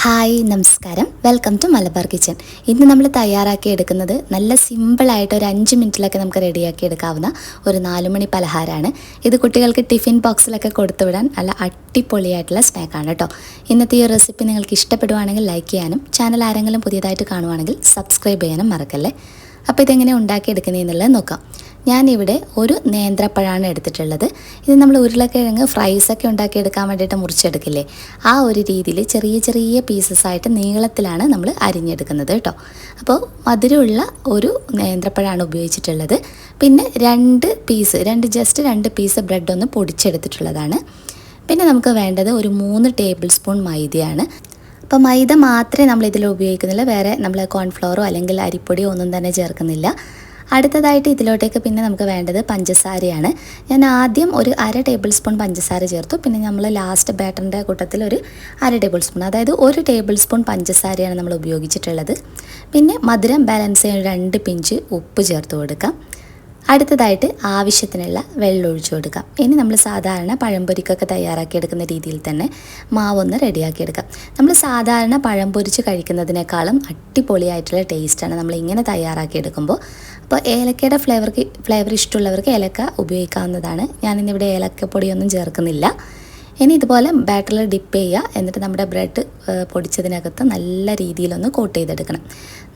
Hi നമസ്കാരം, welcome to Malabar kitchen. ഇന്ന് നമ്മൾ തയ്യാറാക്കി എടുക്കുന്നത് നല്ല സിമ്പിളായിട്ട് ഒരു 5 മിനിറ്റിലൊക്കെ നമുക്ക് റെഡിയാക്കി എടുക്കാവുന്ന ഒരു 4 മണി പലഹാരമാണ്. ഇത് കുട്ടികൾക്ക് ടിഫിൻ ബോക്സിലൊക്കെ കൊടുത്തുവിടാൻ നല്ല അടിപൊളിയായിട്ടുള്ള സ്നാക്കാണ് കേട്ടോ. ഇന്നത്തെ ഈ റെസിപ്പി നിങ്ങൾക്ക് ഇഷ്ടപ്പെടുവാണെങ്കിൽ ലൈക്ക് ചെയ്യാനും ചാനൽ ആരെങ്കിലും പുതിയതായിട്ട് കാണുവാണെങ്കിൽ സബ്സ്ക്രൈബ് ചെയ്യാനും മറക്കല്ലേ. അപ്പോൾ ഇതെങ്ങനെ ഉണ്ടാക്കിയെടുക്കുന്നതെന്നുള്ളത് നോക്കാം. ഞാനിവിടെ ഒരു നേന്ത്രപ്പഴമാണ് എടുത്തിട്ടുള്ളത്. ഇത് നമ്മൾ ഉരുളക്കിഴങ്ങ് ഫ്രൈസൊക്കെ ഉണ്ടാക്കിയെടുക്കാൻ വേണ്ടിയിട്ട് മുറിച്ചെടുക്കില്ലേ, ആ ഒരു രീതിയിൽ ചെറിയ ചെറിയ പീസസായിട്ട് നീളത്തിലാണ് നമ്മൾ അരിഞ്ഞെടുക്കുന്നത് കേട്ടോ. അപ്പോൾ മധുരമുള്ള ഒരു നേന്ത്രപ്പഴമാണ് ഉപയോഗിച്ചിട്ടുള്ളത്. പിന്നെ രണ്ട് പീസ് ബ്രെഡ് ഒന്ന് പൊടിച്ചെടുത്തിട്ടുള്ളതാണ്. പിന്നെ നമുക്ക് വേണ്ടത് ഒരു 3 ടേബിൾ സ്പൂൺ മൈദയാണ്. അപ്പോൾ മൈദ മാത്രമേ നമ്മൾ ഇതിൽ ഉപയോഗിക്കുന്നില്ല, വേറെ നമ്മൾ കോൺഫ്ലവറോ അല്ലെങ്കിൽ അരിപ്പൊടിയോ ഒന്നും തന്നെ ചേർക്കുന്നില്ല. അടുത്തതായിട്ട് ഇതിലോട്ടേക്ക് പിന്നെ നമുക്ക് വേണ്ടത് പഞ്ചസാരയാണ്. ഞാൻ ആദ്യം ഒരു 1/2 ടേബിൾ സ്പൂൺ പഞ്ചസാര ചേർത്തു. പിന്നെ നമ്മൾ ലാസ്റ്റ് ബാറ്ററിൻ്റെ കൂട്ടത്തിൽ ഒരു 1/2 ടേബിൾ സ്പൂൺ, അതായത് 1 ടേബിൾ സ്പൂൺ പഞ്ചസാരയാണ് നമ്മൾ ഉപയോഗിച്ചിട്ടുള്ളത്. പിന്നെ മധുരം ബാലൻസ് ചെയ്യാൻ 2 പിഞ്ച് ഉപ്പ് ചേർത്ത് കൊടുക്കാം. അടുത്തതായിട്ട് ആവശ്യത്തിനുള്ള വെള്ളം ഒഴിച്ചു കൊടുക്കാം. ഇനി നമ്മൾ സാധാരണ പഴംപൊരിക്കൊക്കെ തയ്യാറാക്കി എടുക്കുന്ന രീതിയിൽ തന്നെ മാവൊന്ന് റെഡിയാക്കി എടുക്കാം. നമ്മൾ സാധാരണ പഴം പൊരിച്ച് കഴിക്കുന്നതിനേക്കാളും അടിപൊളിയായിട്ടുള്ള ടേസ്റ്റാണ് നമ്മൾ ഇങ്ങനെ തയ്യാറാക്കി എടുക്കുമ്പോൾ. അപ്പോൾ ഏലക്കയുടെ ഫ്ലേവർ ഇഷ്ടമുള്ളവർക്ക് ഏലക്ക ഉപയോഗിക്കാവുന്നതാണ്. ഞാനിന്നിവിടെ ഏലക്കപ്പൊടിയൊന്നും ചേർക്കുന്നില്ല. ഇനി ഇതുപോലെ ബാറ്ററിൽ ഡിപ്പ് ചെയ്യുക. എന്നിട്ട് നമ്മുടെ ബ്രെഡ് പൊടിച്ചതിനകത്ത് നല്ല രീതിയിലൊന്ന് കോട്ട് ചെയ്തെടുക്കണം.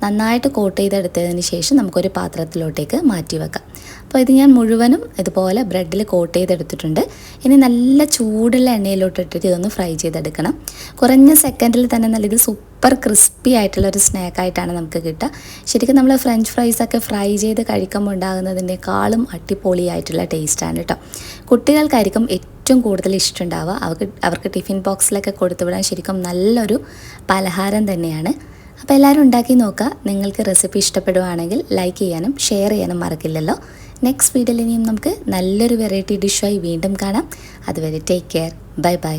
നന്നായിട്ട് കോട്ട് ചെയ്തെടുത്തതിന് ശേഷം നമുക്കൊരു പാത്രത്തിലോട്ടേക്ക് മാറ്റി വെക്കാം. അപ്പോൾ ഇത് ഞാൻ മുഴുവനും ഇതുപോലെ ബ്രെഡിൽ കോട്ട് ചെയ്തെടുത്തിട്ടുണ്ട്. ഇനി നല്ല ചൂടുള്ള എണ്ണയിലോട്ടിട്ടിട്ട് ഇതൊന്ന് ഫ്രൈ ചെയ്തെടുക്കണം. കുറഞ്ഞ സെക്കൻഡിൽ തന്നെ ഇത് സൂപ്പർ ക്രിസ്പി ആയിട്ടുള്ളൊരു സ്നാക്കായിട്ടാണ് നമുക്ക് കിട്ടുക. ശരിക്കും നമ്മൾ ഫ്രഞ്ച് ഫ്രൈസൊക്കെ ഫ്രൈ ചെയ്ത് കഴിക്കുമ്പോൾ ഉണ്ടാകുന്നതിനേക്കാളും അടിപൊളിയായിട്ടുള്ള ടേസ്റ്റാണ് കേട്ടോ. കുട്ടികൾക്കായിരിക്കും ഏറ്റവും കൂടുതൽ ഇഷ്ടമുണ്ടാവുക. അവർക്ക് ടിഫിൻ ബോക്സിലൊക്കെ കൊടുത്തുവിടാൻ ശരിക്കും നല്ലൊരു പലഹാരം തന്നെയാണ്. അപ്പോൾ എല്ലാവരും ഉണ്ടാക്കി നോക്കുക. നിങ്ങൾക്ക് റെസിപ്പി ഇഷ്ടപ്പെടുവാണെങ്കിൽ ലൈക്ക് ചെയ്യാനും ഷെയർ ചെയ്യാനും മറക്കില്ലല്ലോ. നെക്സ്റ്റ് വീഡിയോയിൽ ഇനിയും നമുക്ക് നല്ലൊരു വെറൈറ്റി ഡിഷായി വീണ്ടും കാണാം. അതുവരെ ടേക്ക് കെയർ, ബൈ ബൈ.